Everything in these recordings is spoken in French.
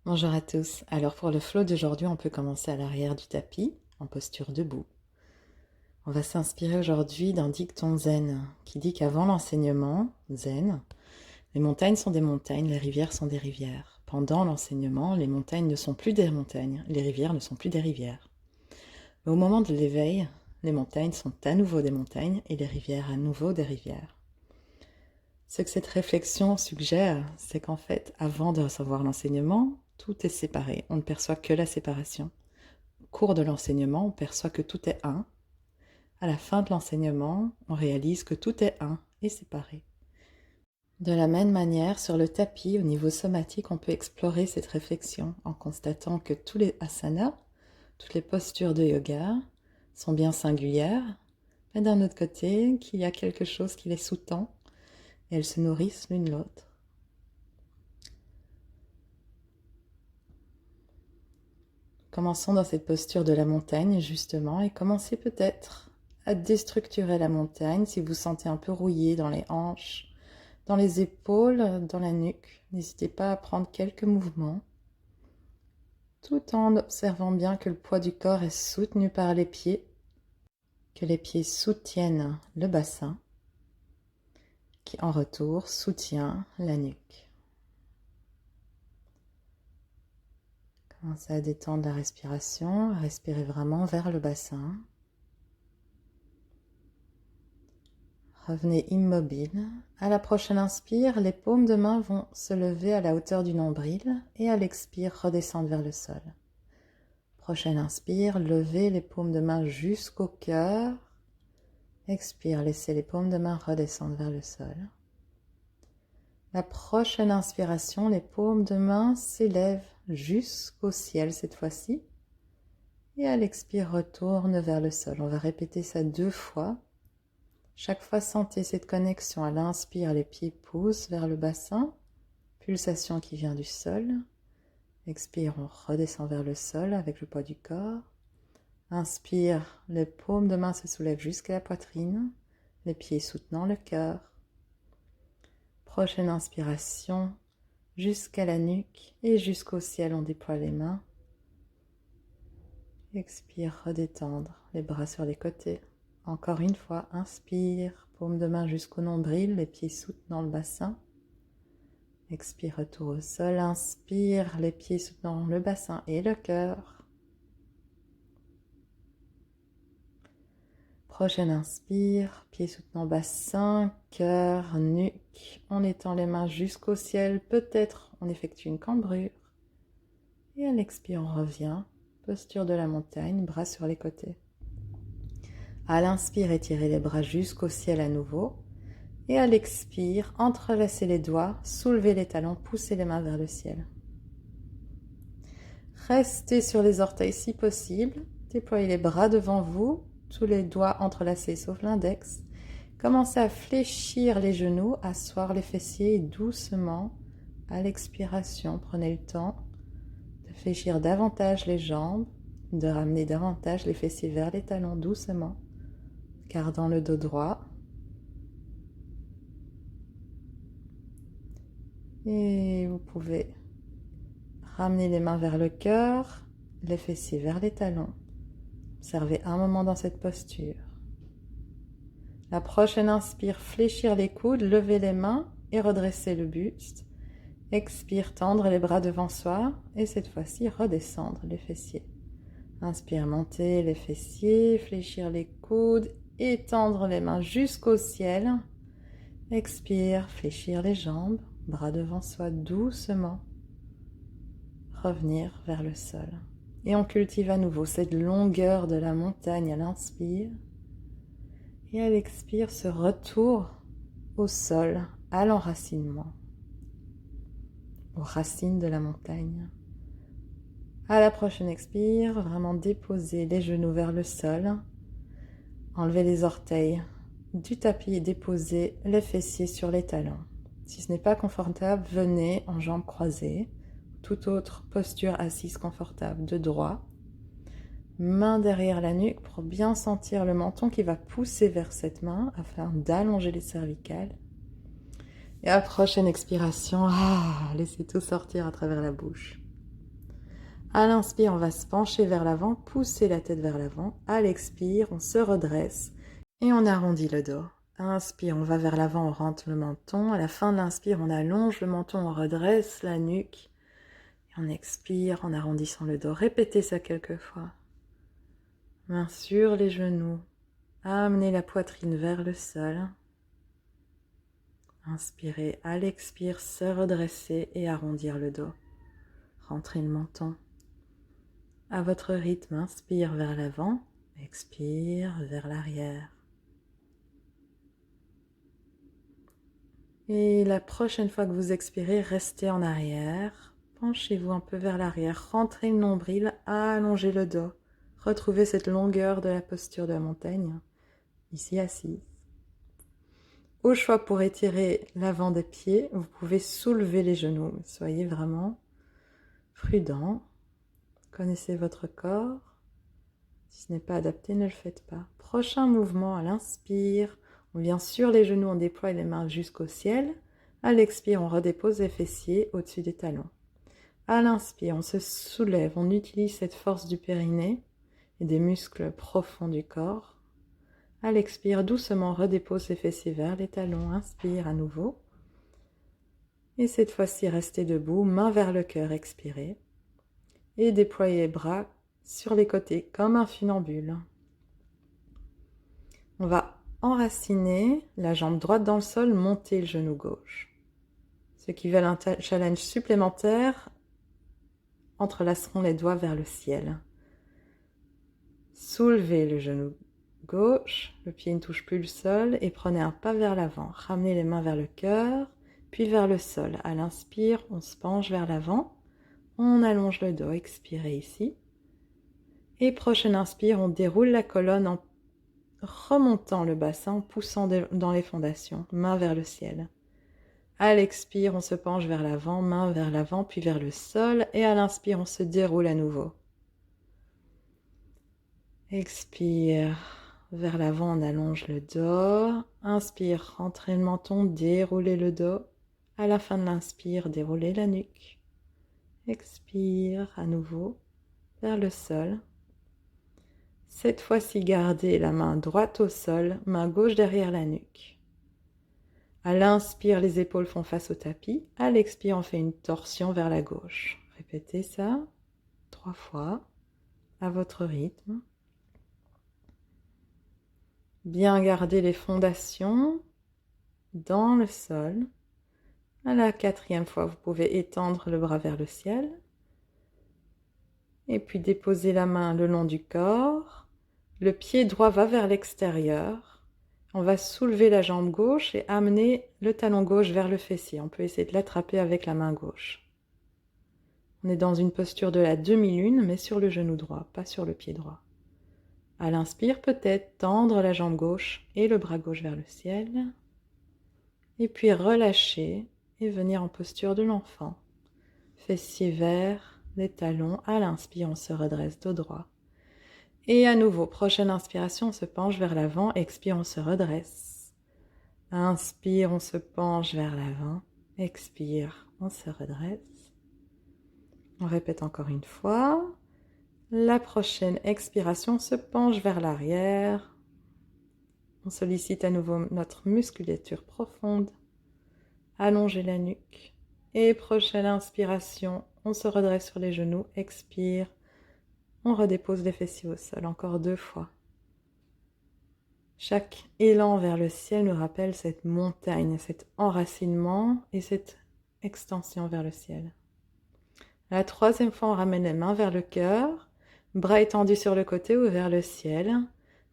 Bonjour à tous. Alors pour le flow d'aujourd'hui, on peut commencer à l'arrière du tapis, en posture debout. On va s'inspirer aujourd'hui d'un dicton zen qui dit qu'avant l'enseignement zen, les montagnes sont des montagnes, les rivières sont des rivières. Pendant l'enseignement, les montagnes ne sont plus des montagnes, les rivières ne sont plus des rivières. Mais au moment de l'éveil, les montagnes sont à nouveau des montagnes et les rivières à nouveau des rivières. Ce que cette réflexion suggère, c'est qu'en fait, avant de recevoir l'enseignement, tout est séparé. On ne perçoit que la séparation. Au cours de l'enseignement, on perçoit que tout est un. À la fin de l'enseignement, on réalise que tout est un et séparé. De la même manière, sur le tapis, au niveau somatique, on peut explorer cette réflexion en constatant que tous les asanas, toutes les postures de yoga sont bien singulières, mais d'un autre côté, qu'il y a quelque chose qui les sous-tend et elles se nourrissent l'une l'autre. Commençons dans cette posture de la montagne, justement, et commencez peut-être à déstructurer la montagne si vous sentez un peu rouillé dans les hanches, dans les épaules, dans la nuque. N'hésitez pas à prendre quelques mouvements, tout en observant bien que le poids du corps est soutenu par les pieds, que les pieds soutiennent le bassin, qui en retour soutient la nuque. Commencez à détendre la respiration, à respirer vraiment vers le bassin. Revenez immobile. À la prochaine inspire, les paumes de main vont se lever à la hauteur du nombril et à l'expire, redescendre vers le sol. Prochaine inspire, levez les paumes de main jusqu'au cœur. Expire, laissez les paumes de main redescendre vers le sol. La prochaine inspiration, les paumes de main s'élèvent jusqu'au ciel cette fois-ci. Et à l'expire, retourne vers le sol. On va répéter ça 2 fois. Chaque fois, sentez cette connexion. À l'inspire, les pieds poussent vers le bassin. Pulsation qui vient du sol. Expire, on redescend vers le sol avec le poids du corps. Inspire, les paumes de main se soulèvent jusqu'à la poitrine. Les pieds soutenant le cœur. Prochaine inspiration, jusqu'à la nuque et jusqu'au ciel, on déploie les mains. Expire, redétendre les bras sur les côtés. Encore une fois, inspire, paume de main jusqu'au nombril, les pieds soutenant le bassin. Expire, retour au sol. Inspire, les pieds soutenant le bassin et le cœur. Prochaine inspire, pieds soutenant bassin, cœur, nuque. On étend les mains jusqu'au ciel. Peut-être on effectue une cambrure. Et à l'expire, on revient. Posture de la montagne, bras sur les côtés. À l'inspire, étirez les bras jusqu'au ciel à nouveau. Et à l'expire, entrelacez les doigts, soulevez les talons, poussez les mains vers le ciel. Restez sur les orteils si possible. Déployez les bras devant vous, tous les doigts entrelacés sauf l'index. Commencez à fléchir les genoux, asseoir les fessiers et doucement, à l'expiration, prenez le temps de fléchir davantage les jambes, de ramener davantage les fessiers vers les talons doucement, gardant le dos droit. Et vous pouvez ramener les mains vers le cœur, les fessiers vers les talons. Observez un moment dans cette posture. La prochaine inspire, fléchir les coudes, lever les mains et redresser le buste. Expire, tendre les bras devant soi et cette fois-ci redescendre les fessiers. Inspire, monter les fessiers, fléchir les coudes, étendre les mains jusqu'au ciel. Expire, fléchir les jambes, bras devant soi doucement. Revenir vers le sol. Et on cultive à nouveau cette longueur de la montagne à l'inspire. Et à l'expire, ce retour au sol, à l'enracinement, aux racines de la montagne. À la prochaine expire, vraiment déposer les genoux vers le sol. Enlevez les orteils du tapis et déposez les fessiers sur les talons. Si ce n'est pas confortable, venez en jambes croisées. Toute autre posture assise confortable de droit. Main derrière la nuque pour bien sentir le menton qui va pousser vers cette main afin d'allonger les cervicales. Et à la prochaine expiration, laissez tout sortir à travers la bouche. À l'inspire, on va se pencher vers l'avant, pousser la tête vers l'avant. À l'expire, on se redresse et on arrondit le dos. Inspire, on va vers l'avant, on rentre le menton. À la fin de l'inspire, on allonge le menton, on redresse la nuque. Et on expire en arrondissant le dos. Répétez ça quelques fois. Main sur les genoux. Amenez la poitrine vers le sol. Inspirez, à l'expire, se redresser et arrondir le dos. Rentrez le menton. À votre rythme, inspire vers l'avant, expire vers l'arrière. Et la prochaine fois que vous expirez, restez en arrière. Penchez-vous un peu vers l'arrière, rentrez le nombril, allongez le dos. Retrouvez cette longueur de la posture de la montagne, ici assise. Au choix pour étirer l'avant des pieds, vous pouvez soulever les genoux. Soyez vraiment prudent. Connaissez votre corps. Si ce n'est pas adapté, ne le faites pas. Prochain mouvement, à l'inspire, on vient sur les genoux, on déploie les mains jusqu'au ciel. À l'expire, on redépose les fessiers au-dessus des talons. À l'inspire, on se soulève, on utilise cette force du périnée et des muscles profonds du corps. À l'expire, doucement, on redépose les fessiers vers les talons. Inspire à nouveau. Et cette fois-ci, restez debout, main vers le cœur, expirez. Et déployez les bras sur les côtés comme un funambule. On va enraciner la jambe droite dans le sol, monter le genou gauche. Ceux qui veulent un challenge supplémentaire entrelaceront les doigts vers le ciel. Soulevez le genou gauche, le pied ne touche plus le sol et prenez un pas vers l'avant. Ramenez les mains vers le cœur, puis vers le sol. À l'inspire, on se penche vers l'avant, on allonge le dos, expirez ici. Et prochaine inspire, on déroule la colonne en remontant le bassin, en poussant dans les fondations, main vers le ciel. À l'expire, on se penche vers l'avant, main vers l'avant, puis vers le sol. Et à l'inspire, on se déroule à nouveau. Expire, vers l'avant, on allonge le dos. Inspire, rentrez le menton, déroulez le dos. À la fin de l'inspire, déroulez la nuque. Expire à nouveau, vers le sol. Cette fois-ci, gardez la main droite au sol, main gauche derrière la nuque. À l'inspire, les épaules font face au tapis. À l'expire, on fait une torsion vers la gauche. Répétez ça 3 fois, à votre rythme. Bien garder les fondations dans le sol. À la 4e fois, vous pouvez étendre le bras vers le ciel. Et puis déposer la main le long du corps. Le pied droit va vers l'extérieur. On va soulever la jambe gauche et amener le talon gauche vers le fessier. On peut essayer de l'attraper avec la main gauche. On est dans une posture de la demi-lune, mais sur le genou droit, pas sur le pied droit. À l'inspire, peut-être tendre la jambe gauche et le bras gauche vers le ciel. Et puis relâcher et venir en posture de l'enfant. Fessiers vers les talons. À l'inspire, on se redresse dos droit. Et à nouveau, prochaine inspiration, on se penche vers l'avant. Expire, on se redresse. Inspire, on se penche vers l'avant. Expire, on se redresse. On répète encore une fois. La prochaine expiration, on se penche vers l'arrière. On sollicite à nouveau notre musculature profonde. Allongez la nuque. Et prochaine inspiration, on se redresse sur les genoux. Expire. On redépose les fessiers au sol. Encore 2 fois. Chaque élan vers le ciel nous rappelle cette montagne, cet enracinement et cette extension vers le ciel. La 3e fois, on ramène les mains vers le cœur, bras étendus sur le côté ou vers le ciel.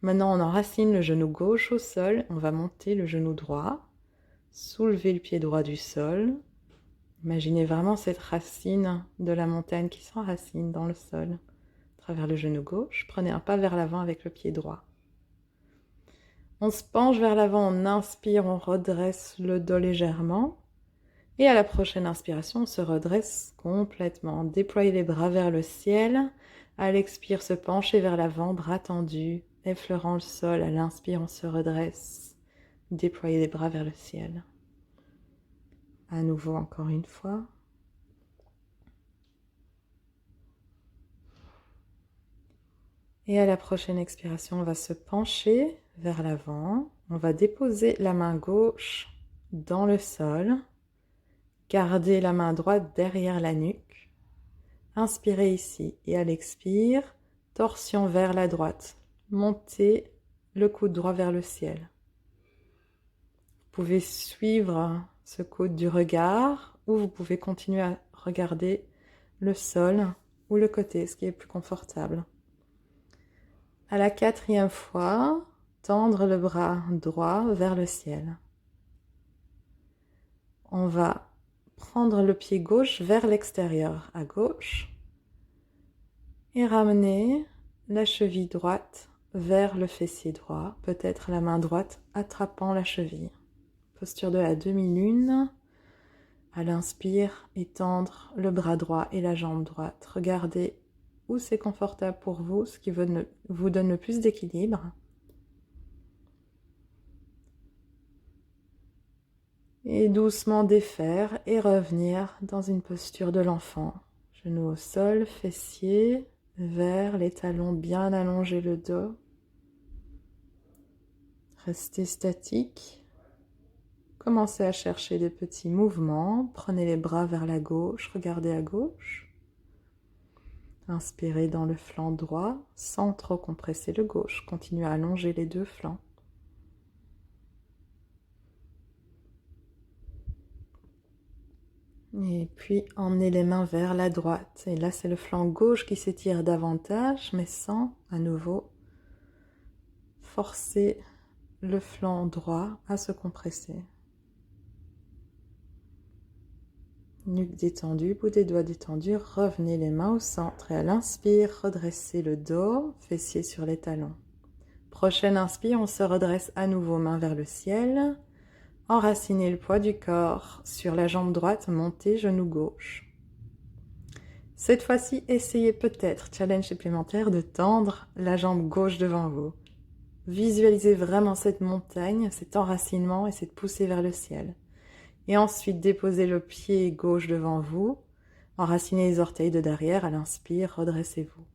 Maintenant, on enracine le genou gauche au sol. On va monter le genou droit, soulever le pied droit du sol. Imaginez vraiment cette racine de la montagne qui s'enracine dans le sol. À travers le genou gauche, prenez un pas vers l'avant avec le pied droit. On se penche vers l'avant, on inspire, on redresse le dos légèrement. Et à la prochaine inspiration, on se redresse complètement. Déployez les bras vers le ciel. À l'expire, se pencher vers l'avant, bras tendus, effleurant le sol. À l'inspire, on se redresse. Déployez les bras vers le ciel. À nouveau, encore une fois. Et à la prochaine expiration, on va se pencher vers l'avant. On va déposer la main gauche dans le sol. Gardez la main droite derrière la nuque. Inspirez ici et à l'expire, torsion vers la droite. Montez le coude droit vers le ciel. Vous pouvez suivre ce coude du regard ou vous pouvez continuer à regarder le sol ou le côté, ce qui est plus confortable. À la 4e fois, tendre le bras droit vers le ciel. On va prendre le pied gauche vers l'extérieur, à gauche, et ramener la cheville droite vers le fessier droit, peut-être la main droite attrapant la cheville. Posture de la demi-lune. À l'inspire, étendre le bras droit et la jambe droite. Regardez où c'est confortable pour vous, ce qui vous donne le plus d'équilibre. Et doucement défaire et revenir dans une posture de l'enfant. Genoux au sol, fessiers vers les talons, bien allonger le dos. Restez statique. Commencez à chercher des petits mouvements. Prenez les bras vers la gauche, regardez à gauche. Inspirez dans le flanc droit sans trop compresser le gauche. Continuez à allonger les deux flancs. Et puis emmenez les mains vers la droite. Et là, c'est le flanc gauche qui s'étire davantage, mais sans à nouveau forcer le flanc droit à se compresser. Nuque détendue, bout des doigts détendus, revenez les mains au centre et à l'inspire, redressez le dos, fessiers sur les talons. Prochaine inspire, on se redresse à nouveau, main vers le ciel. Enracinez le poids du corps sur la jambe droite, montez genou gauche. Cette fois-ci, essayez peut-être, challenge supplémentaire, de tendre la jambe gauche devant vous. Visualisez vraiment cette montagne, cet enracinement et cette poussée vers le ciel. Et ensuite, déposez le pied gauche devant vous. Enracinez les orteils de derrière. À l'inspire, redressez-vous.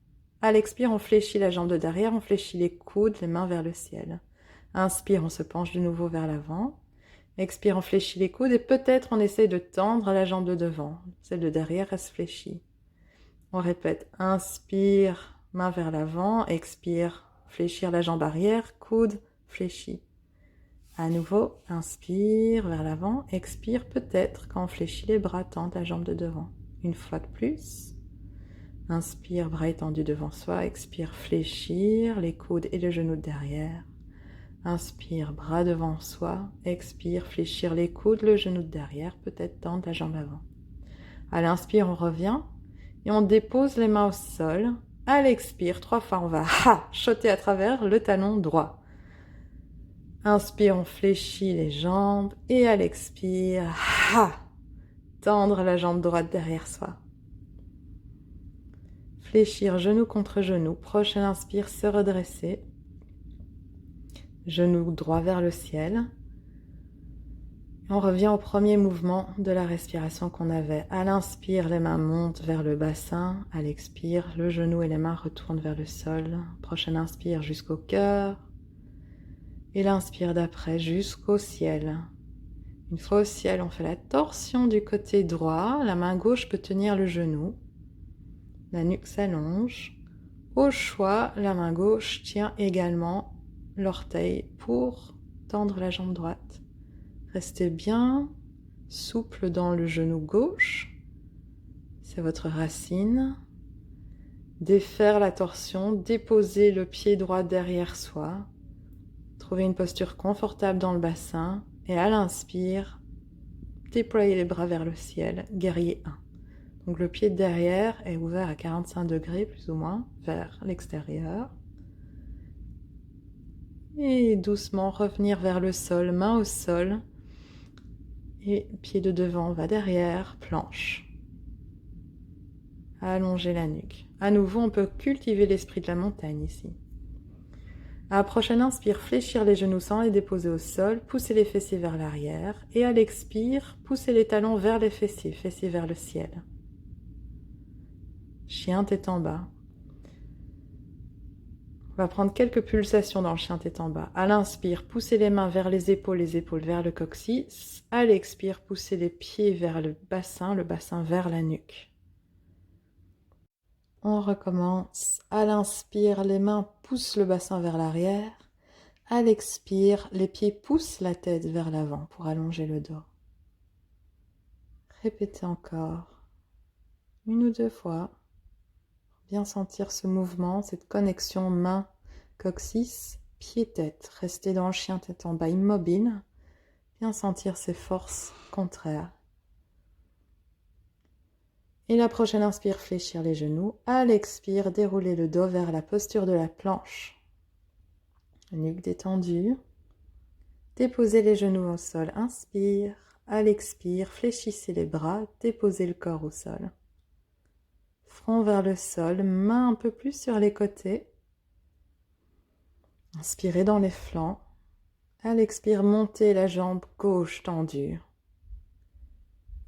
À l'expire, on fléchit la jambe de derrière, on fléchit les coudes, les mains vers le ciel. Inspire, on se penche de nouveau vers l'avant. Expire, on fléchit les coudes et peut-être on essaye de tendre la jambe de devant. Celle de derrière reste fléchie. On répète. Inspire, main vers l'avant. Expire, fléchir la jambe arrière, coude fléchi. À nouveau, inspire vers l'avant, expire peut-être quand on fléchit les bras, tente la jambe de devant. Une fois de plus, inspire, bras étendus devant soi, expire, fléchir les coudes et le genou de derrière. Inspire, bras devant soi, expire, fléchir les coudes, le genou de derrière, peut-être tendre la jambe avant. À l'inspire, on revient et on dépose les mains au sol. À l'expire, 3 fois, on va choter à travers le talon droit. Inspire, on fléchit les jambes et à l'expire, tendre la jambe droite derrière soi. Fléchir genou contre genou. Prochaine inspire, se redresser. Genou droit vers le ciel. On revient au premier mouvement de la respiration qu'on avait. À l'inspire, les mains montent vers le bassin. À l'expire, le genou et les mains retournent vers le sol. Prochaine inspire jusqu'au cœur. Et l'inspire d'après jusqu'au ciel. Une fois au ciel, on fait la torsion du côté droit. La main gauche peut tenir le genou. La nuque s'allonge. Au choix, la main gauche tient également l'orteil pour tendre la jambe droite. Restez bien souple dans le genou gauche. C'est votre racine. Défaire la torsion, déposer le pied droit derrière soi. Trouvez une posture confortable dans le bassin et à l'inspire, déployez les bras vers le ciel, guerrier 1. Donc le pied de derrière est ouvert à 45 degrés plus ou moins vers l'extérieur. Et doucement revenir vers le sol, main au sol. Et pied de devant va derrière, planche. Allongez la nuque. À nouveau, on peut cultiver l'esprit de la montagne ici. À la prochaine inspire, fléchir les genoux sans les déposer au sol, pousser les fessiers vers l'arrière. Et à l'expire, pousser les talons vers les fessiers, fessiers vers le ciel. Chien tête en bas. On va prendre quelques pulsations dans le chien tête en bas. À l'inspire, poussez les mains vers les épaules vers le coccyx. À l'expire, poussez les pieds vers le bassin vers la nuque. On recommence. À l'inspire, les mains poussent le bassin vers l'arrière. À l'expire, les pieds poussent la tête vers l'avant pour allonger le dos. Répétez encore. 1 ou 2 fois. Bien sentir ce mouvement, cette connexion main, coccyx, pied-tête. Restez dans le chien tête en bas immobile. Bien sentir ces forces contraires. Et la prochaine inspire, fléchir les genoux. À l'expire, dérouler le dos vers la posture de la planche. Nuque détendue. Déposez les genoux au sol. Inspire. À l'expire, fléchissez les bras. Déposez le corps au sol. Front vers le sol. Mains un peu plus sur les côtés. Inspirez dans les flancs. À l'expire, montez la jambe gauche tendue.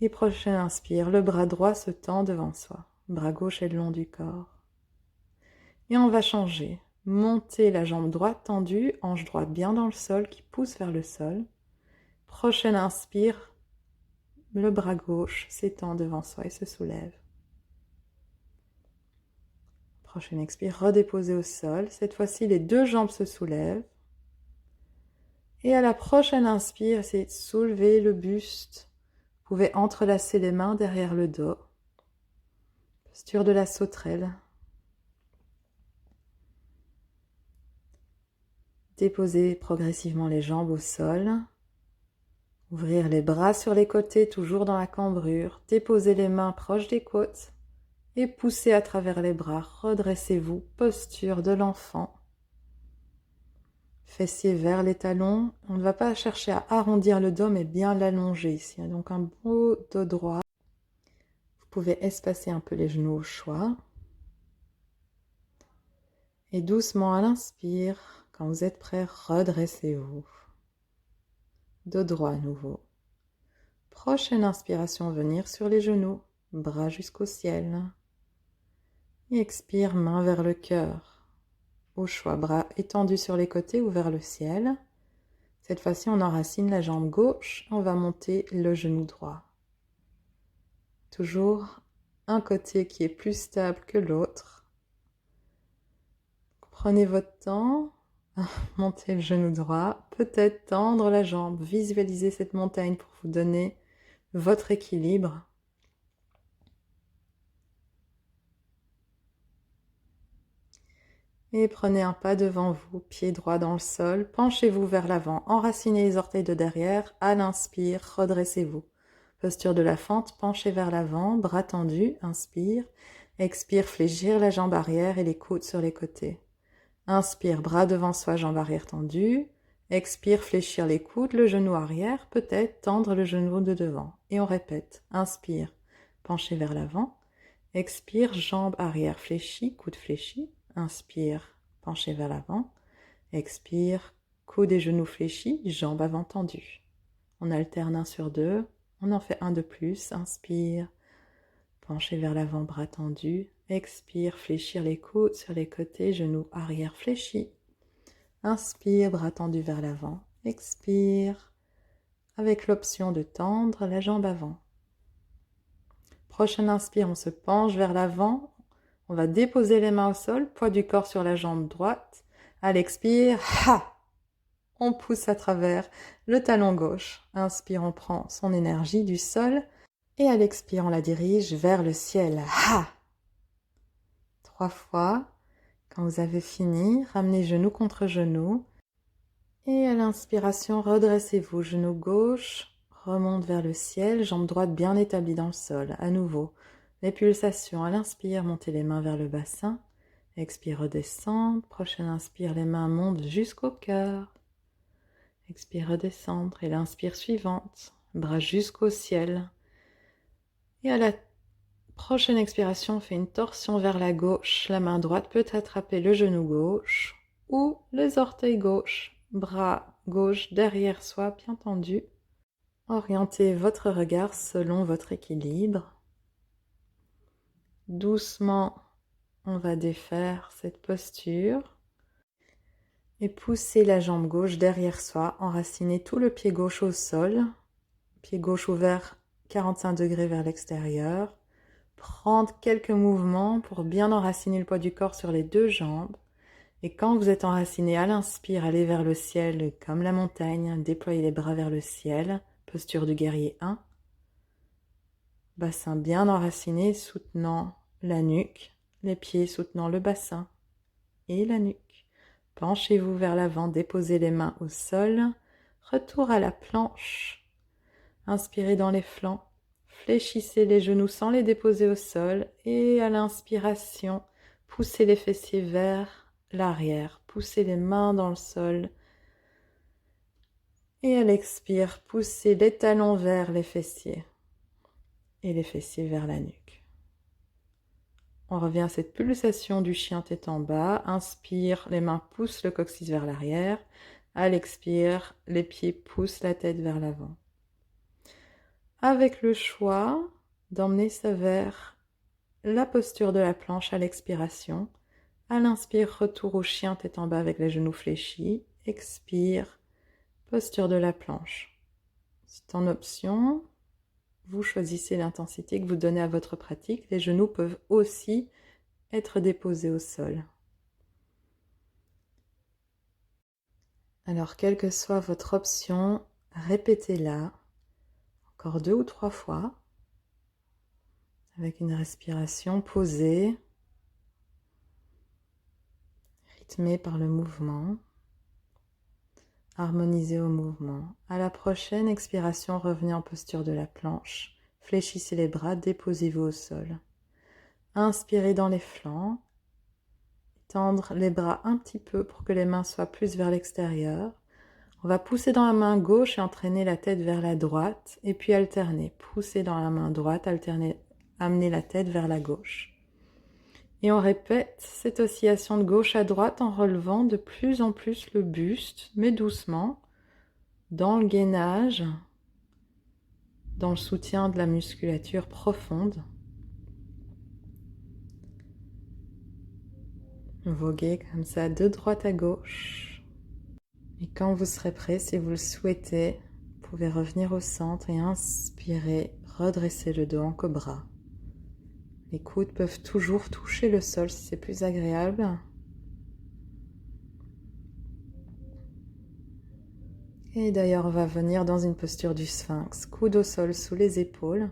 Et prochaine inspire, le bras droit se tend devant soi. Bras gauche est le long du corps. Et on va changer. Montez la jambe droite tendue, hanche droite bien dans le sol qui pousse vers le sol. Prochaine inspire, le bras gauche s'étend devant soi et se soulève. Prochaine expire, redéposez au sol. Cette fois-ci, les 2 jambes se soulèvent. Et à la prochaine inspire, essayez de soulever le buste. Vous pouvez entrelacer les mains derrière le dos. Posture de la sauterelle. Déposez progressivement les jambes au sol. Ouvrir les bras sur les côtés, toujours dans la cambrure. Déposez les mains proches des côtes. Et poussez à travers les bras. Redressez-vous. Posture de l'enfant. Fessiers vers les talons. On ne va pas chercher à arrondir le dos, mais bien l'allonger ici. Donc un beau dos droit. Vous pouvez espacer un peu les genoux au choix. Et doucement à l'inspire, quand vous êtes prêt, redressez-vous. Dos droit à nouveau. Prochaine inspiration, venir sur les genoux, bras jusqu'au ciel. Et expire, main vers le cœur. Au choix, bras étendus sur les côtés ou vers le ciel. Cette fois-ci, on enracine la jambe gauche, on va monter le genou droit. Toujours un côté qui est plus stable que l'autre. Prenez votre temps, montez le genou droit, peut-être tendre la jambe, visualisez cette montagne pour vous donner votre équilibre. Et prenez un pas devant vous, pied droit dans le sol, penchez-vous vers l'avant, enracinez les orteils de derrière, à l'inspire, redressez-vous. Posture de la fente, penchez vers l'avant, bras tendus, inspire, expire, fléchir la jambe arrière et les coudes sur les côtés. Inspire, bras devant soi, jambe arrière tendue, expire, fléchir les coudes, le genou arrière, peut-être tendre le genou de devant. Et on répète, inspire, penchez vers l'avant, expire, jambe arrière fléchie, coude fléchi. Inspire, penchez vers l'avant. Expire, coude et genoux fléchis, jambes avant tendues. On alterne 1 sur 2. On en fait un de plus. Inspire, penchez vers l'avant, bras tendus. Expire, fléchir les coudes sur les côtés, genoux arrière fléchis. Inspire, bras tendus vers l'avant. Expire, avec l'option de tendre la jambe avant. Prochaine inspire, on se penche vers l'avant. On va déposer les mains au sol, poids du corps sur la jambe droite. À l'expire, on pousse à travers le talon gauche. Inspire, on prend son énergie du sol. Et à l'expire, on la dirige vers le ciel. 3 fois. Quand vous avez fini, ramenez genou contre genou. Et à l'inspiration, redressez-vous. Genou gauche remonte vers le ciel, jambe droite bien établie dans le sol. À nouveau. Les pulsations, à l'inspire, montez les mains vers le bassin. Expire, redescendre. Prochaine inspire, les mains montent jusqu'au cœur. Expire, redescendre. Et l'inspire suivante, bras jusqu'au ciel. Et à la prochaine expiration, on fait une torsion vers la gauche. La main droite peut attraper le genou gauche ou les orteils gauche. Bras gauche derrière soi, bien tendu. Orientez votre regard selon votre équilibre. Doucement, on va défaire cette posture. Et poussez la jambe gauche derrière soi, enracinez tout le pied gauche au sol, pied gauche ouvert 45 degrés vers l'extérieur. Prendre quelques mouvements pour bien enraciner le poids du corps sur les deux jambes. Et quand vous êtes enraciné à l'inspire, allez vers le ciel comme la montagne, déployez les bras vers le ciel, posture du guerrier 1. Bassin bien enraciné, soutenant la nuque, les pieds soutenant le bassin et la nuque. Penchez-vous vers l'avant, déposez les mains au sol, retour à la planche. Inspirez dans les flancs, fléchissez les genoux sans les déposer au sol et à l'inspiration, poussez les fessiers vers l'arrière, poussez les mains dans le sol et à l'expire, poussez les talons vers les fessiers et les fessiers vers la nuque. On revient à cette pulsation du chien tête en bas. Inspire, les mains poussent le coccyx vers l'arrière. À l'expire, les pieds poussent la tête vers l'avant. Avec le choix d'emmener ça vers la posture de la planche à l'expiration. À l'inspire, retour au chien tête en bas avec les genoux fléchis. Expire, posture de la planche. C'est en option. Vous choisissez l'intensité que vous donnez à votre pratique. Les genoux peuvent aussi être déposés au sol. Alors, quelle que soit votre option, répétez-la encore 2 ou 3 fois avec une respiration posée, rythmée par le mouvement, harmonisée au mouvement. À la prochaine expiration, revenez en posture de la planche. Fléchissez les bras, déposez-vous au sol. Inspirez dans les flancs. Tendre les bras un petit peu pour que les mains soient plus vers l'extérieur. On va pousser dans la main gauche et entraîner la tête vers la droite. Et puis alterner. Pousser dans la main droite, alterner, amener la tête vers la gauche. Et on répète cette oscillation de gauche à droite en relevant de plus en plus le buste, mais doucement, dans le gainage, dans le soutien de la musculature profonde. Voguez comme ça de droite à gauche. Et quand vous serez prêt, si vous le souhaitez, vous pouvez revenir au centre et inspirer, redresser le dos en cobra. Les coudes peuvent toujours toucher le sol si c'est plus agréable. Et d'ailleurs, on va venir dans une posture du sphinx, coude au sol sous les épaules.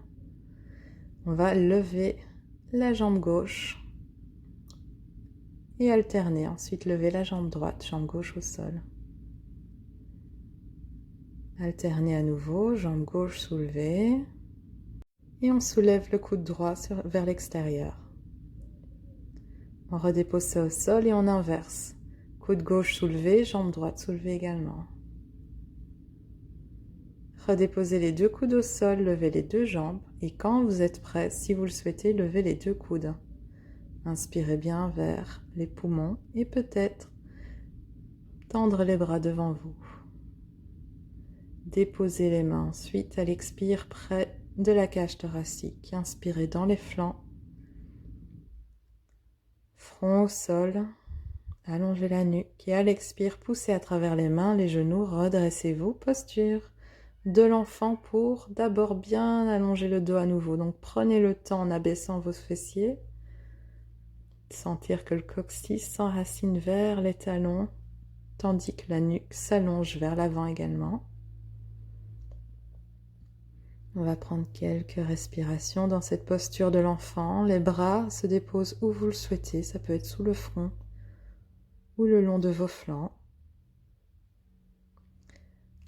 On va lever la jambe gauche et alterner. Ensuite, lever la jambe droite, jambe gauche au sol. Alterner à nouveau, jambe gauche soulevée. Et on soulève le coude droit vers l'extérieur. On redépose ça au sol et on inverse. Coude gauche soulevé, jambe droite soulevée également. Redéposez les deux coudes au sol, levez les deux jambes. Et quand vous êtes prêt, si vous le souhaitez, levez les deux coudes. Inspirez bien vers les poumons et peut-être tendre les bras devant vous. Déposez les mains ensuite à l'expire près de la cage thoracique. Inspirez dans les flancs. Front au sol. Allongez la nuque et à l'expire, poussez à travers les mains, les genoux, redressez-vous. Posture de l'enfant pour d'abord bien allonger le dos à nouveau. Donc prenez le temps en abaissant vos fessiers. Sentir que le coccyx s'enracine vers les talons, tandis que la nuque s'allonge vers l'avant également. On va prendre quelques respirations dans cette posture de l'enfant. Les bras se déposent où vous le souhaitez. Ça peut être sous le front ou le long de vos flancs.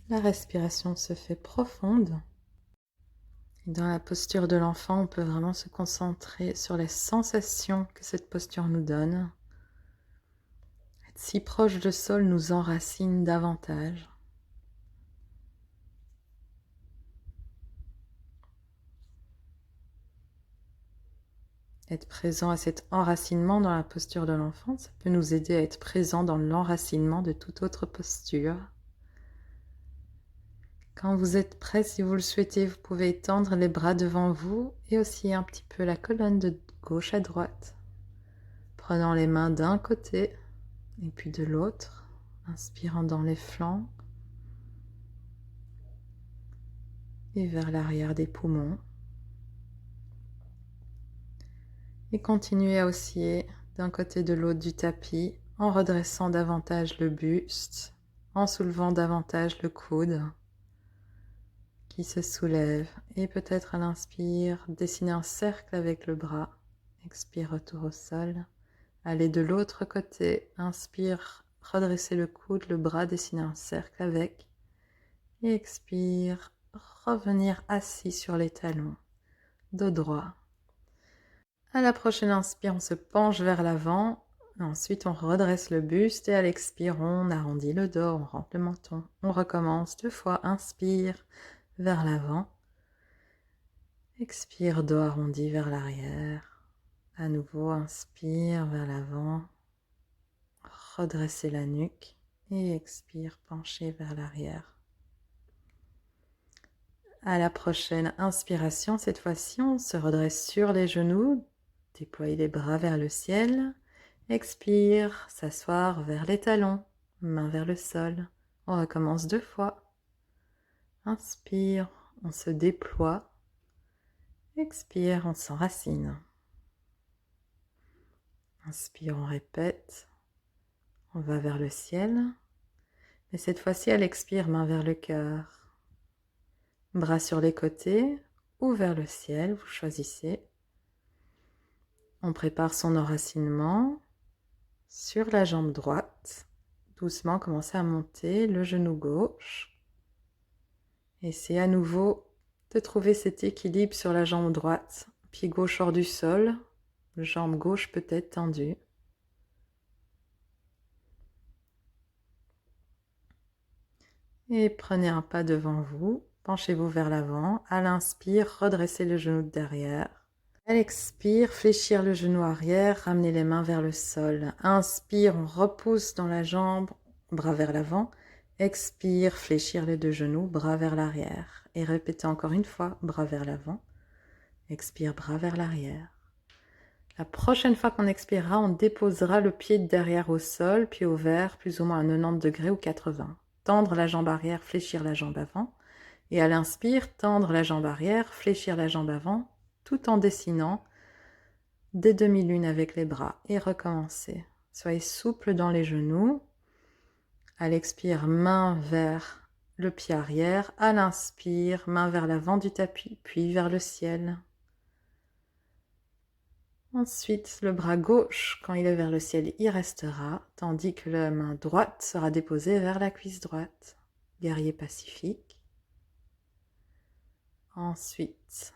La respiration se fait profonde. Et dans la posture de l'enfant, on peut vraiment se concentrer sur les sensations que cette posture nous donne. Être si proche du sol nous enracine davantage. Être présent à cet enracinement dans la posture de l'enfant, ça peut nous aider à être présent dans l'enracinement de toute autre posture. Quand vous êtes prêt, si vous le souhaitez, vous pouvez étendre les bras devant vous et aussi un petit peu la colonne de gauche à droite. Prenant les mains d'un côté et puis de l'autre. inspirant dans les flancs et vers l'arrière des poumons. Et continuez à osciller d'un côté de l'autre du tapis en redressant davantage le buste, en soulevant davantage le coude qui se soulève. Et peut-être à l'inspire, dessiner un cercle avec le bras. Expire, retour au sol. Allez de l'autre côté. Inspire, redresser le coude, le bras, dessiner un cercle avec. Et expire, revenir assis sur les talons, dos droit. À la prochaine inspire, on se penche vers l'avant. Ensuite, on redresse le buste et à l'expire, on arrondit le dos, on rentre le menton. On recommence 2 fois. Inspire vers l'avant. Expire, dos arrondi vers l'arrière. À nouveau, inspire vers l'avant. Redressez la nuque. Et expire, pencher vers l'arrière. À la prochaine inspiration, cette fois-ci, on se redresse sur les genoux. Déployez les bras vers le ciel. Expire, s'asseoir vers les talons, main vers le sol. On recommence 2 fois. Inspire, on se déploie. Expire, on s'enracine. Inspire, on répète. On va vers le ciel. Et cette fois-ci, à l'expire, main vers le cœur. Bras sur les côtés ou vers le ciel, vous choisissez. On prépare son enracinement sur la jambe droite. Doucement, commencez à monter le genou gauche. Essayez à nouveau de trouver cet équilibre sur la jambe droite. Pied gauche hors du sol, jambe gauche peut-être tendue. Et prenez un pas devant vous. Penchez-vous vers l'avant. À l'inspire, redressez le genou de derrière. À l'expire, fléchir le genou arrière, ramener les mains vers le sol. Inspire, on repousse dans la jambe, bras vers l'avant. Expire, fléchir les 2 genoux, bras vers l'arrière. Et répétez encore une fois, bras vers l'avant. Expire, bras vers l'arrière. La prochaine fois qu'on expirera, on déposera le pied de derrière au sol, pied ouvert, plus ou moins à 90 degrés ou 80. Tendre la jambe arrière, fléchir la jambe avant. Et à l'inspire, tendre la jambe arrière, fléchir la jambe avant, tout en dessinant des demi-lunes avec les bras. Et recommencer. Soyez souple dans les genoux. À l'expire, main vers le pied arrière. À l'inspire, main vers l'avant du tapis, puis vers le ciel. Ensuite, le bras gauche, quand il est vers le ciel, il restera, tandis que la main droite sera déposée vers la cuisse droite. Guerrier pacifique. Ensuite,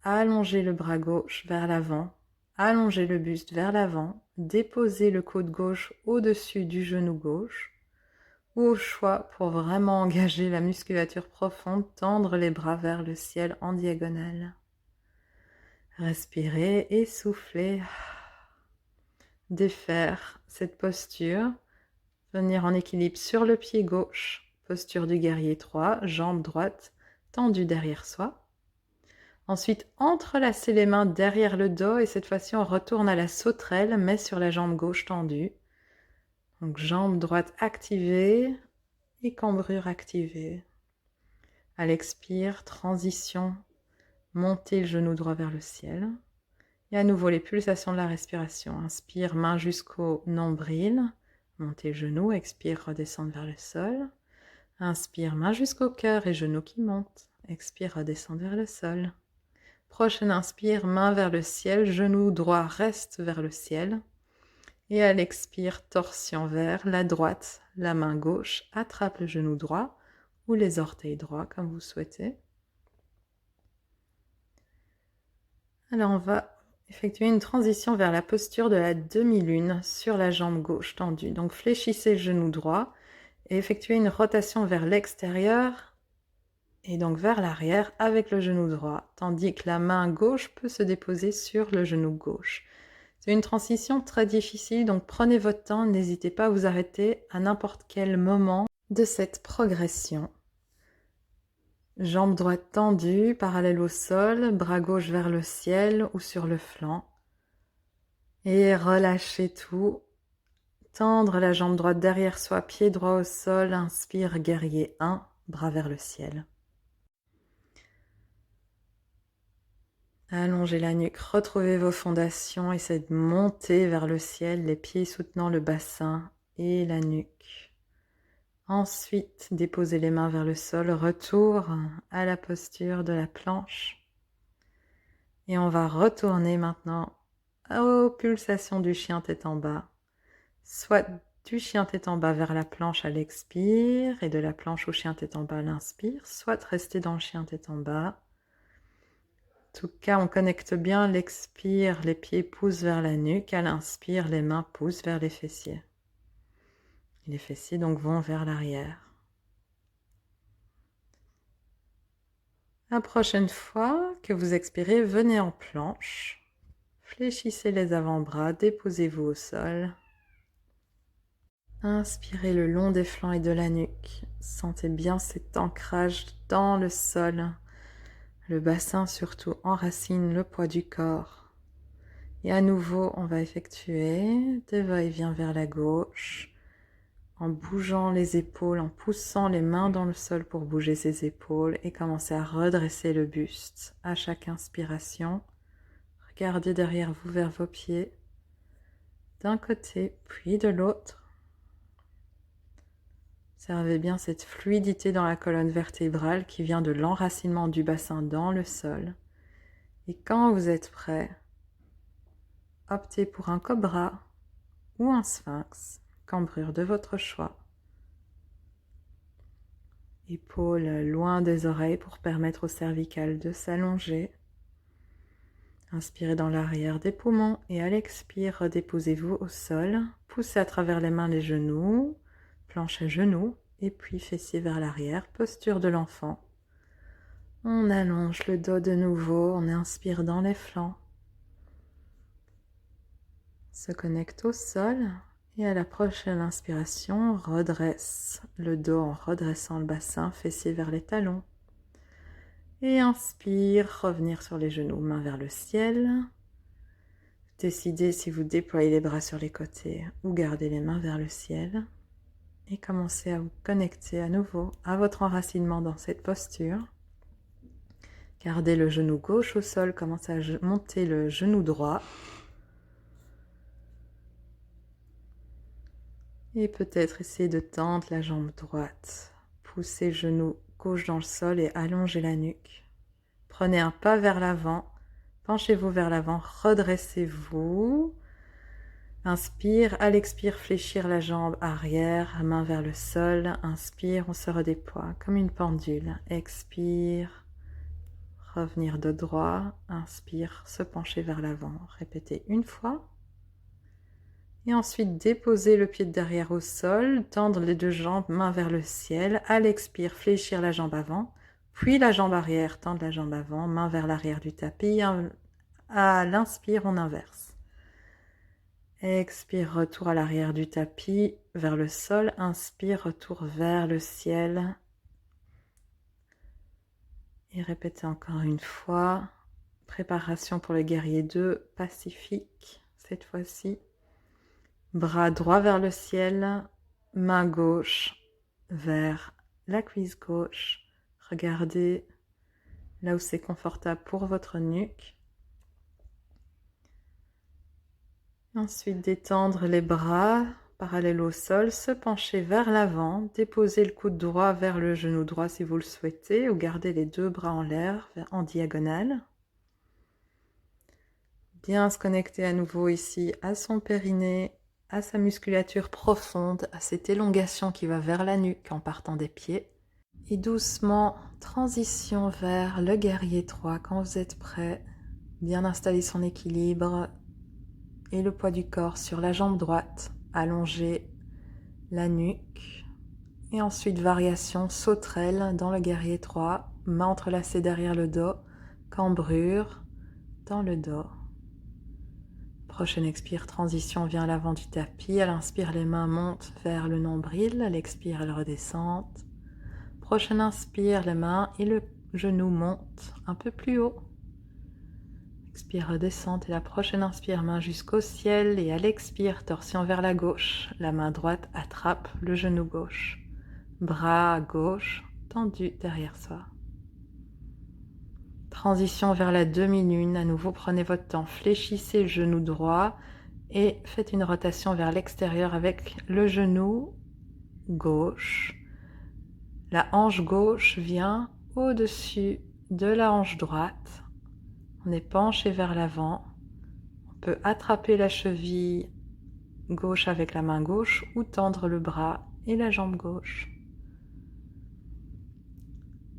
allongez le bras gauche vers l'avant, allongez le buste vers l'avant, déposez le coude gauche au-dessus du genou gauche, ou au choix, pour vraiment engager la musculature profonde, tendre les bras vers le ciel en diagonale. Respirez et soufflez. Défaire cette posture. Venir en équilibre sur le pied gauche. Posture du guerrier 3, jambe droite tendue derrière soi. Ensuite, entrelacez les mains derrière le dos et cette fois-ci, on retourne à la sauterelle, mais sur la jambe gauche tendue. Donc, jambe droite activée et cambrure activée. À l'expire, transition. Montez le genou droit vers le ciel. Et à nouveau, les pulsations de la respiration. Inspire, main jusqu'au nombril. Montez le genou. Expire, redescendre vers le sol. Inspire, main jusqu'au cœur et genou qui monte. Expire, redescendre vers le sol. Prochaine inspire, main vers le ciel. Genou droit reste vers le ciel. Et à l'expire, torsion vers la droite. La main gauche attrape le genou droit ou les orteils droits comme vous souhaitez. Alors on va effectuer une transition vers la posture de la demi-lune sur la jambe gauche tendue. Donc fléchissez le genou droit et effectuez une rotation vers l'extérieur et donc vers l'arrière avec le genou droit, tandis que la main gauche peut se déposer sur le genou gauche. C'est une transition très difficile, donc prenez votre temps, n'hésitez pas à vous arrêter à n'importe quel moment de cette progression. Jambe droite tendue, parallèle au sol, bras gauche vers le ciel ou sur le flanc. Et relâchez tout. tendre la jambe droite derrière soi, pied droit au sol. Inspire, guerrier 1, bras vers le ciel. Allongez la nuque, retrouvez vos fondations, essayez de monter vers le ciel, les pieds soutenant le bassin et la nuque. Ensuite, déposez les mains vers le sol, retour à la posture de la planche. Et on va retourner maintenant aux pulsations du chien tête en bas. Soit du chien tête en bas vers la planche à l'expire et de la planche au chien tête en bas à l'inspire, soit rester dans le chien tête en bas. En tout cas, on connecte bien l'expire, les pieds poussent vers la nuque, à l'inspire, les mains poussent vers les fessiers. Les fessiers donc vont vers l'arrière. La prochaine fois que vous expirez, venez en planche. Fléchissez les avant-bras, déposez-vous au sol. Inspirez le long des flancs et de la nuque. Sentez bien cet ancrage dans le sol. Le bassin surtout enracine le poids du corps. Et à nouveau, on va effectuer des va-et-vient vers la gauche, en bougeant les épaules, en poussant les mains dans le sol pour bouger ses épaules et commencer à redresser le buste à chaque inspiration. Regardez derrière vous vers vos pieds, d'un côté puis de l'autre. Observez bien cette fluidité dans la colonne vertébrale qui vient de l'enracinement du bassin dans le sol. Et quand vous êtes prêt, optez pour un cobra ou un sphinx, cambrure de votre choix. Épaules loin des oreilles pour permettre au cervical de s'allonger. Inspirez dans l'arrière des poumons et à l'expire, redéposez-vous au sol. Poussez à travers les mains les genoux, planche à genoux. Et puis fessiers vers l'arrière, posture de l'enfant. On allonge le dos de nouveau, on inspire dans les flancs. Se connecte au sol et à la prochaine inspiration, redresse le dos en redressant le bassin, fessiers vers les talons. Et inspire, revenir sur les genoux, mains vers le ciel. Décidez si vous déployez les bras sur les côtés ou gardez les mains vers le ciel. Et commencez à vous connecter à nouveau à votre enracinement dans cette posture. Gardez le genou gauche au sol, commencez à monter le genou droit. Et peut-être essayez de tendre la jambe droite. Poussez le genou gauche dans le sol et allongez la nuque. Prenez un pas vers l'avant, penchez-vous vers l'avant, redressez-vous. Inspire, à l'expire, fléchir la jambe arrière, main vers le sol. Inspire, on se redéploie comme une pendule. Expire, revenir de droit. Inspire, se pencher vers l'avant. Répétez une fois. Et ensuite, déposer le pied de derrière au sol, tendre les deux jambes, main vers le ciel. À l'expire, fléchir la jambe avant, puis la jambe arrière, tendre la jambe avant, main vers l'arrière du tapis. À l'inspire, on inverse. Expire, retour à l'arrière du tapis, vers le sol. Inspire, retour vers le ciel. Et répétez encore une fois. Préparation pour le guerrier 2, pacifique, cette fois-ci. Bras droit vers le ciel, main gauche vers la cuisse gauche. Regardez là où c'est confortable pour votre nuque. Ensuite, détendre les bras parallèles au sol, se pencher vers l'avant, déposer le coude droit vers le genou droit si vous le souhaitez, ou garder les deux bras en l'air, en diagonale. Bien se connecter à nouveau ici à son périnée, à sa musculature profonde, à cette élongation qui va vers la nuque en partant des pieds. Et doucement, transition vers le guerrier 3 quand vous êtes prêt. Bien installer son équilibre et le poids du corps sur la jambe droite, allonger la nuque. Et ensuite, variation sauterelle dans le guerrier 3, main entrelacée derrière le dos, cambrure dans le dos. Prochaine expire, transition vient à l'avant du tapis. À l'inspire, les mains montent vers le nombril. À l'expire, elles redescendent. Prochaine inspire, les mains et le genou montent un peu plus haut. Expire, redescente. Et la prochaine inspire, main jusqu'au ciel. Et à l'expire, torsion vers la gauche. La main droite attrape le genou gauche. Bras gauche tendu derrière soi. Transition vers la demi-lune. À nouveau, prenez votre temps. Fléchissez le genou droit et faites une rotation vers l'extérieur avec le genou gauche. La hanche gauche vient au-dessus de la hanche droite. On est penché vers l'avant. On peut attraper la cheville gauche avec la main gauche ou tendre le bras et la jambe gauche.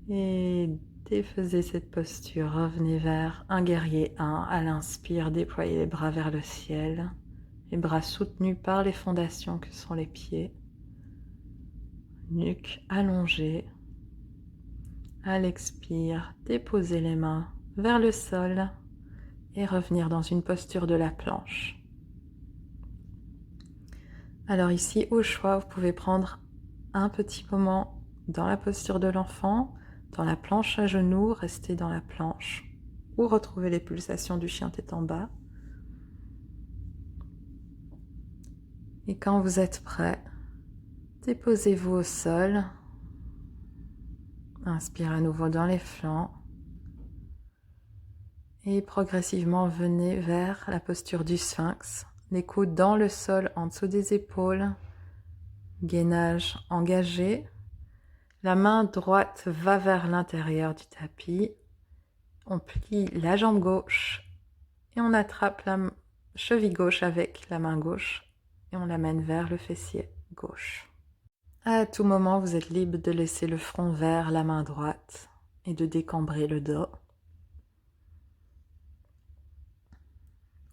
Et défaisez cette posture. Revenez vers un guerrier 1. À l'inspire, déployez les bras vers le ciel. Les bras soutenus par les fondations que sont les pieds. Nuque allongée. À l'expire, déposez les mains vers le sol et revenir dans une posture de la planche. Alors ici, au choix, vous pouvez prendre un petit moment dans la posture de l'enfant, dans la planche à genoux, rester dans la planche ou retrouver les pulsations du chien tête en bas. Et quand vous êtes prêt, déposez-vous au sol. Inspire à nouveau dans les flancs. Et progressivement, venez vers la posture du sphinx. Les coudes dans le sol, en dessous des épaules. Gainage engagé. La main droite va vers l'intérieur du tapis. On plie la jambe gauche et on attrape la cheville gauche avec la main gauche et on l'amène vers le fessier gauche. À tout moment, vous êtes libre de laisser le front vers la main droite et de décambrer le dos.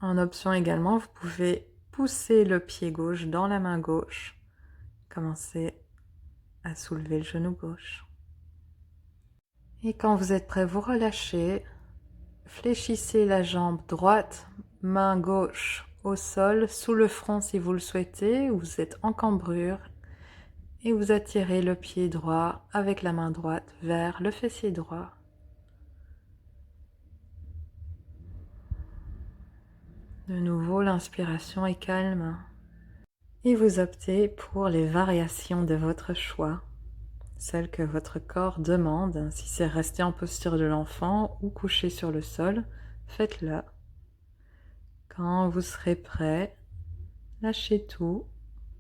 En option également, vous pouvez pousser le pied gauche dans la main gauche. Commencez à soulever le genou gauche. Et quand vous êtes prêt, vous relâchez. Fléchissez la jambe droite, main gauche au sol, sous le front si vous le souhaitez, ou vous êtes en cambrure. Et vous attirez le pied droit avec la main droite vers le fessier droit. De nouveau, l'inspiration est calme. Et vous optez pour les variations de votre choix, celles que votre corps demande. Si c'est rester en posture de l'enfant ou coucher sur le sol, faites-le. Quand vous serez prêt, lâchez tout,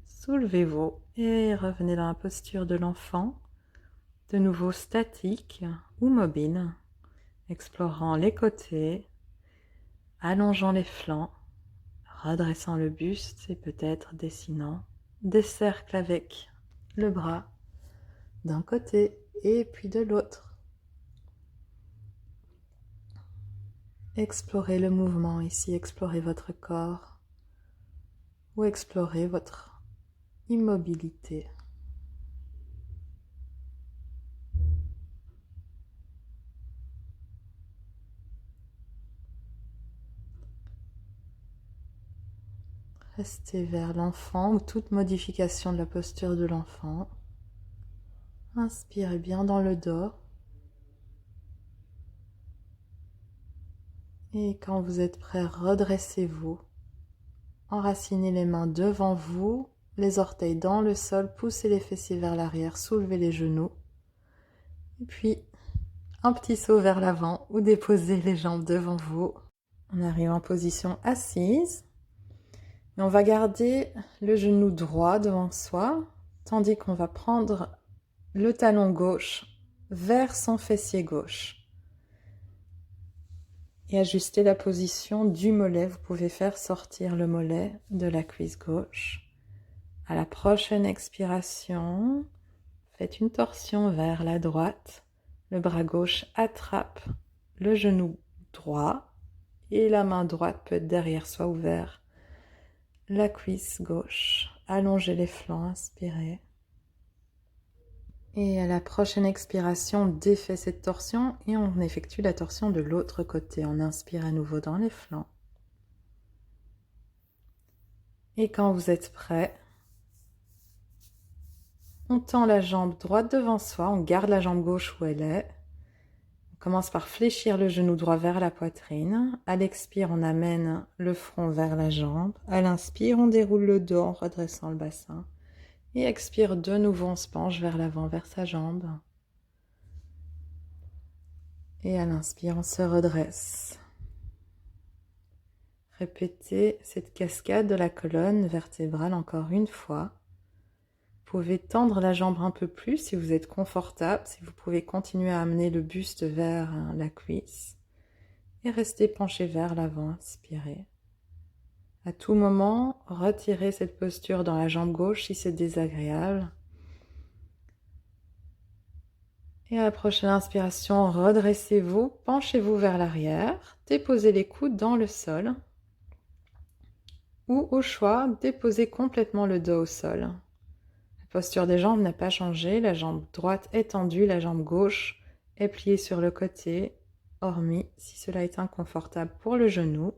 soulevez-vous et revenez dans la posture de l'enfant, de nouveau statique ou mobile, explorant les côtés, allongeant les flancs, redressant le buste et peut-être dessinant des cercles avec le bras d'un côté et puis de l'autre. Explorez le mouvement ici, explorez votre corps ou explorez votre immobilité. Restez vers l'enfant ou toute modification de la posture de l'enfant. Inspirez bien dans le dos. Et quand vous êtes prêt, redressez-vous. Enracinez les mains devant vous, les orteils dans le sol, poussez les fessiers vers l'arrière, soulevez les genoux. Et puis, un petit saut vers l'avant ou déposez les jambes devant vous. On arrive en position assise. Et on va garder le genou droit devant soi, tandis qu'on va prendre le talon gauche vers son fessier gauche. Et ajuster la position du mollet. Vous pouvez faire sortir le mollet de la cuisse gauche. À la prochaine expiration, faites une torsion vers la droite. Le bras gauche attrape le genou droit et la main droite peut être derrière soi ou vers la cuisse gauche. Allongez les flancs, inspirez. Et à la prochaine expiration, on défait cette torsion et on effectue la torsion de l'autre côté. On inspire à nouveau dans les flancs. Et quand vous êtes prêt, on tend la jambe droite devant soi, on garde la jambe gauche où elle est. On commence par fléchir le genou droit vers la poitrine. À l'expire, on amène le front vers la jambe. À l'inspire, on déroule le dos en redressant le bassin. Et expire, de nouveau, on se penche vers l'avant, vers sa jambe. Et à l'inspire, on se redresse. Répétez cette cascade de la colonne vertébrale encore une fois. Vous pouvez tendre la jambe un peu plus si vous êtes confortable, si vous pouvez continuer à amener le buste vers la cuisse et rester penché vers l'avant, inspirez. À tout moment, retirez cette posture dans la jambe gauche si c'est désagréable. Et à la prochaine inspiration, redressez-vous, penchez-vous vers l'arrière, déposez les coudes dans le sol ou au choix, déposez complètement le dos au sol. La posture des jambes n'a pas changé, la jambe droite est tendue, la jambe gauche est pliée sur le côté, hormis si cela est inconfortable pour le genou.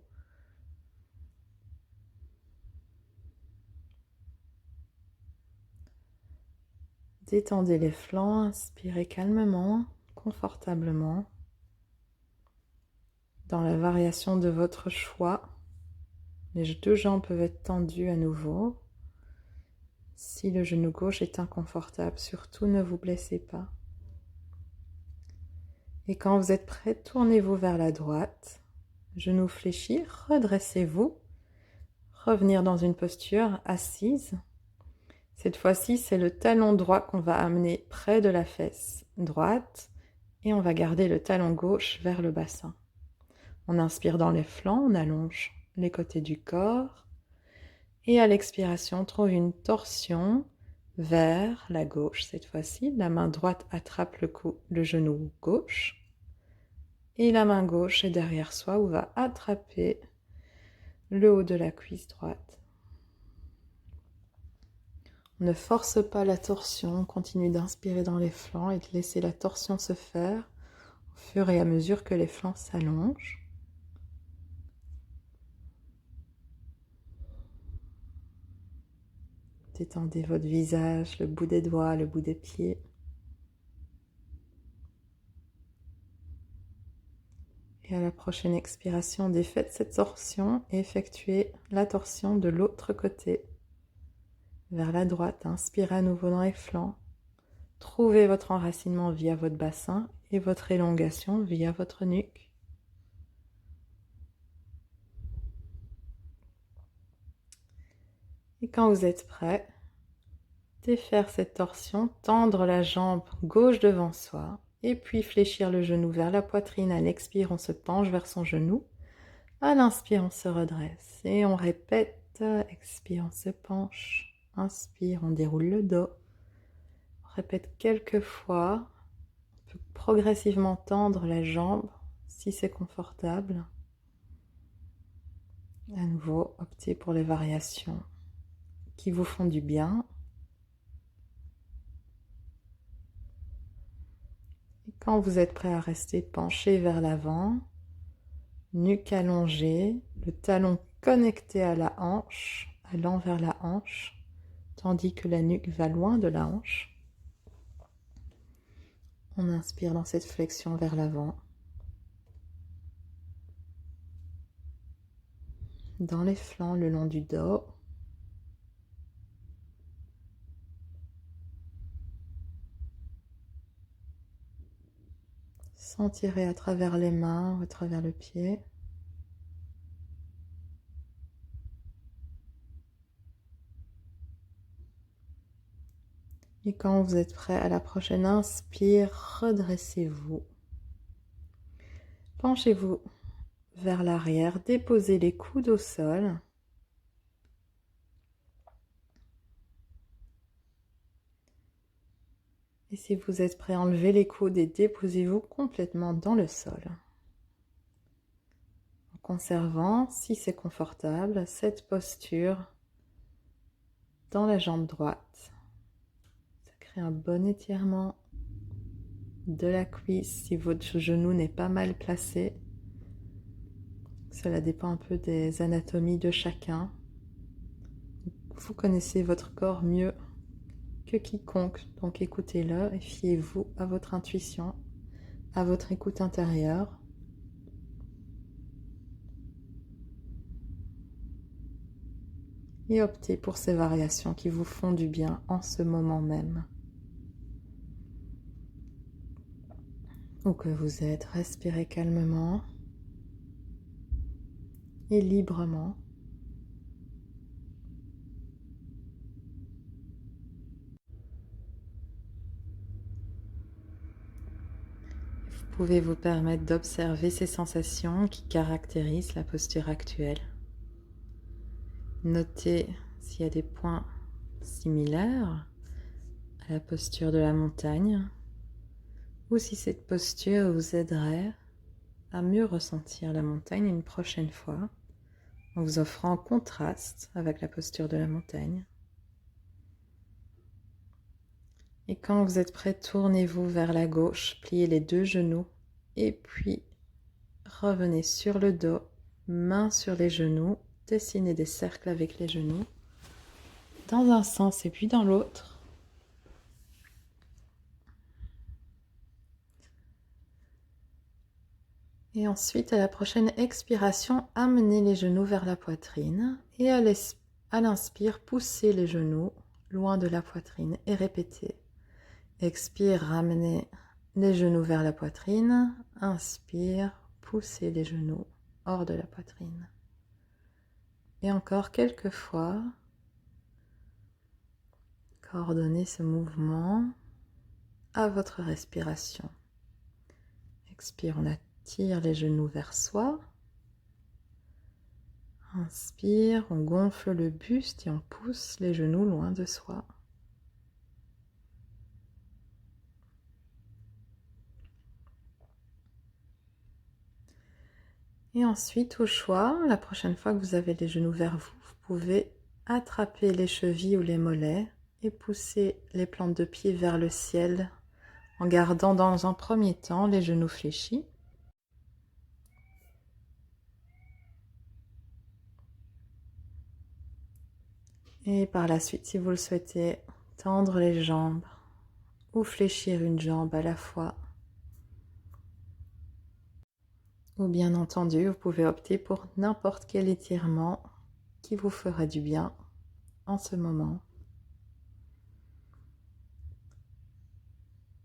Détendez les flancs, inspirez calmement, confortablement. Dans la variation de votre choix, les deux jambes peuvent être tendues à nouveau. Si le genou gauche est inconfortable, surtout ne vous blessez pas. Et quand vous êtes prêt, tournez-vous vers la droite. Genou fléchi, redressez-vous. Revenir dans une posture assise. Cette fois-ci, c'est le talon droit qu'on va amener près de la fesse droite et on va garder le talon gauche vers le bassin. On inspire dans les flancs, on allonge les côtés du corps et à l'expiration, on trouve une torsion vers la gauche. Cette fois-ci, la main droite attrape le genou gauche et la main gauche est derrière soi ou va attraper le haut de la cuisse droite. Ne force pas la torsion, continue d'inspirer dans les flancs et de laisser la torsion se faire au fur et à mesure que les flancs s'allongent. Détendez votre visage, le bout des doigts, le bout des pieds. Et à la prochaine expiration, défaites cette torsion et effectuez la torsion de l'autre côté. Vers la droite, inspirez à nouveau dans les flancs. Trouvez votre enracinement via votre bassin et votre élongation via votre nuque. Et quand vous êtes prêt, défaire cette torsion, tendre la jambe gauche devant soi et puis fléchir le genou vers la poitrine. À l'expire, on se penche vers son genou. À l'inspire, on se redresse et on répète. Expire, on se penche. Inspire, on déroule le dos. On répète quelques fois. On peut progressivement tendre la jambe si c'est confortable. À nouveau, optez pour les variations qui vous font du bien. Et quand vous êtes prêt à rester penché vers l'avant, nuque allongée, le talon connecté à la hanche, allant vers la hanche, tandis que la nuque va loin de la hanche. On inspire dans cette flexion vers l'avant. Dans les flancs, le long du dos. Sentirez à travers les mains ou à travers le pied. Et quand vous êtes prêt à la prochaine inspire, redressez-vous. Penchez-vous vers l'arrière, déposez les coudes au sol. Et si vous êtes prêt, enlevez les coudes et déposez-vous complètement dans le sol. En conservant, si c'est confortable, cette posture dans la jambe droite. Ça crée un bon étirement de la cuisse si votre genou n'est pas mal placé. Cela dépend un peu des anatomies de chacun. Vous connaissez votre corps mieux que quiconque, donc écoutez-le et fiez-vous à votre intuition à votre écoute intérieure. Et optez pour ces variations qui vous font du bien en ce moment même. Où que vous êtes, respirez calmement et librement. Vous pouvez vous permettre d'observer ces sensations qui caractérisent la posture actuelle. Notez s'il y a des points similaires à la posture de la montagne ou si cette posture vous aiderait à mieux ressentir la montagne une prochaine fois en vous offrant un contraste avec la posture de la montagne. Et quand vous êtes prêt, tournez-vous vers la gauche, pliez les deux genoux et puis revenez sur le dos, mains sur les genoux, dessinez des cercles avec les genoux dans un sens et puis dans l'autre. Et ensuite, à la prochaine expiration, amenez les genoux vers la poitrine et à l'inspire, poussez les genoux loin de la poitrine et répétez. Expire, ramenez les genoux vers la poitrine. Inspire, poussez les genoux hors de la poitrine. Et encore quelques fois, coordonnez ce mouvement à votre respiration. Expire, on attire les genoux vers soi. Inspire, on gonfle le buste et on pousse les genoux loin de soi. Et ensuite, au choix, la prochaine fois que vous avez les genoux vers vous, vous pouvez attraper les chevilles ou les mollets et pousser les plantes de pied vers le ciel en gardant dans un premier temps les genoux fléchis. Et par la suite, si vous le souhaitez, tendre les jambes ou fléchir une jambe à la fois. Ou bien entendu, vous pouvez opter pour n'importe quel étirement qui vous fera du bien en ce moment.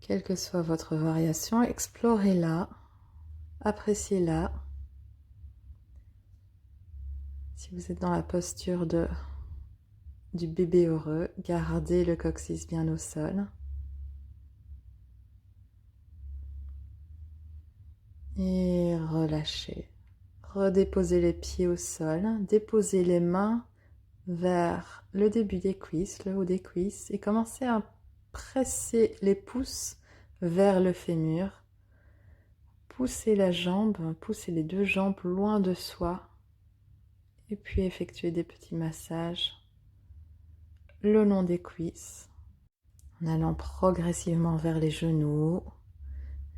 Quelle que soit votre variation, explorez-la, appréciez-la. Si vous êtes dans la posture du bébé heureux, gardez le coccyx bien au sol. Et relâchez. Redéposez les pieds au sol. Déposez les mains vers le début des cuisses, le haut des cuisses. Et commencez à presser les pouces vers le fémur. Poussez la jambe, poussez les deux jambes loin de soi. Et puis effectuez des petits massages le long des cuisses. En allant progressivement vers les genoux,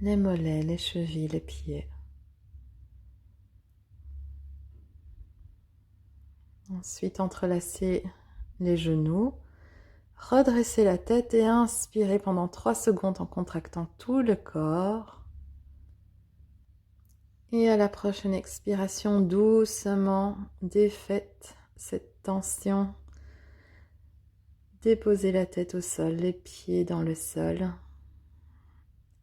les mollets, les chevilles, les pieds. Ensuite, entrelacez les genoux, redressez la tête et inspirez pendant 3 secondes en contractant tout le corps. Et à la prochaine expiration, doucement défaites cette tension. Déposez la tête au sol, les pieds dans le sol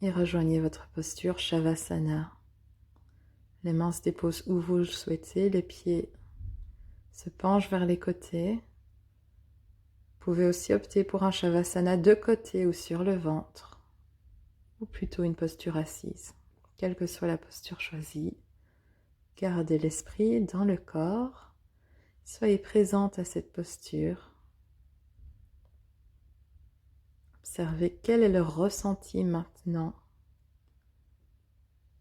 et rejoignez votre posture Shavasana. Les mains se déposent où vous le souhaitez, les pieds se penchent vers les côtés. Vous pouvez aussi opter pour un Shavasana de côté ou sur le ventre, ou plutôt une posture assise. Quelle que soit la posture choisie, gardez l'esprit dans le corps, soyez présente à cette posture. Observez quel est le ressenti maintenant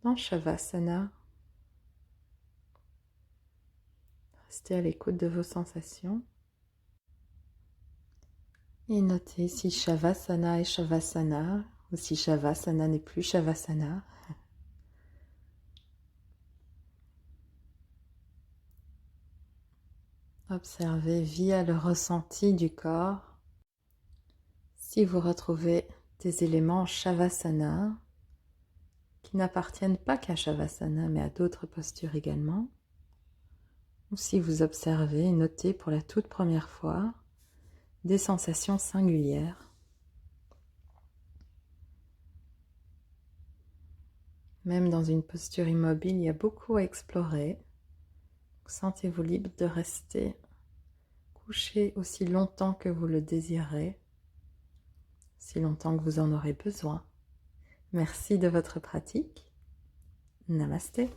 dans Shavasana. Restez à l'écoute de vos sensations. Et notez si Shavasana est Shavasana ou si Shavasana n'est plus Shavasana. Observez via le ressenti du corps si vous retrouvez des éléments Shavasana qui n'appartiennent pas qu'à Shavasana, mais à d'autres postures également. Ou si vous observez et notez pour la toute première fois des sensations singulières. Même dans une posture immobile, il y a beaucoup à explorer. Sentez-vous libre de rester couché aussi longtemps que vous le désirez, si longtemps que vous en aurez besoin. Merci de votre pratique. Namasté.